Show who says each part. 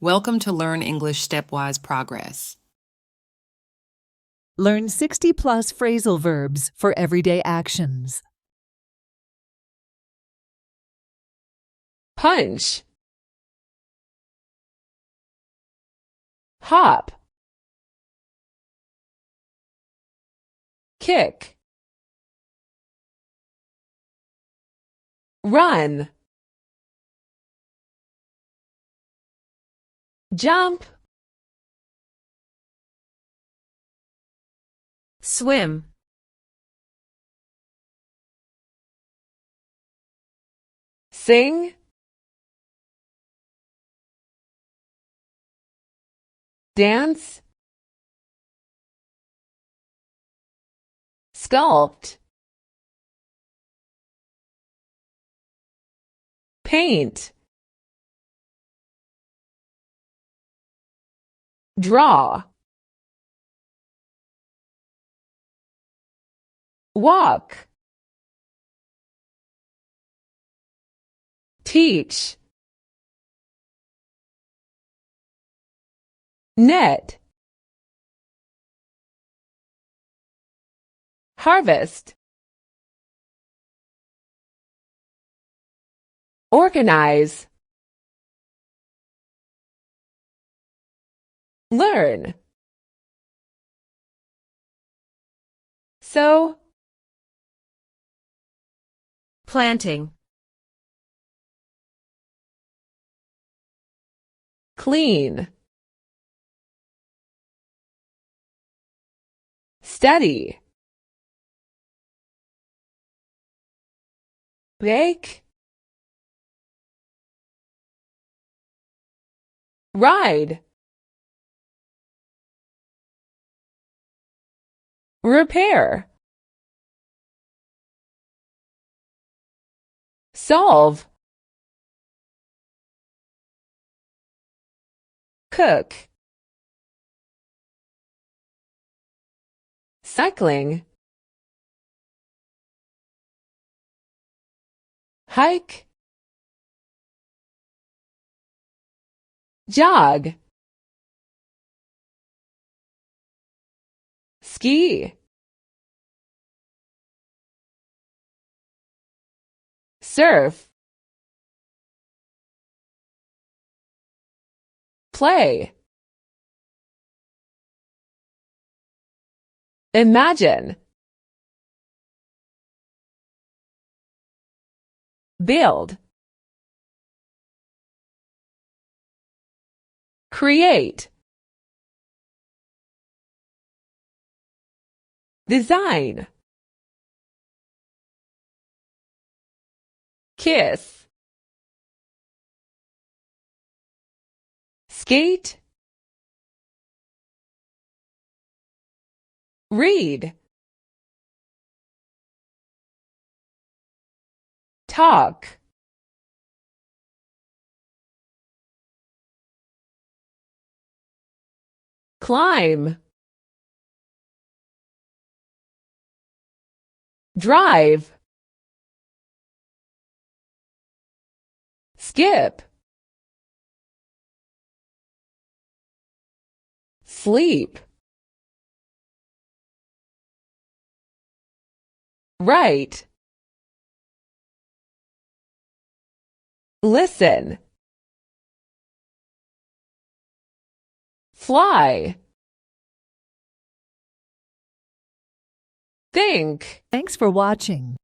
Speaker 1: Welcome to Learn English Stepwise Progress.
Speaker 2: Learn 60-plus phrasal verbs for everyday actions.
Speaker 3: Punch, hop, kick, run, jump,
Speaker 4: swim,
Speaker 3: sing, dance, sculpt, paint, draw, walk, teach, net, harvest, organize, learn, sow,
Speaker 4: planting,
Speaker 3: clean, study, bake, ride, repair, solve, cook, cycling, hike, jog, ski, surf, play, imagine, build, create, design, kiss, skate, read, talk, climb, drive, skip, sleep, write, listen, fly, think.
Speaker 2: Thanks for watching.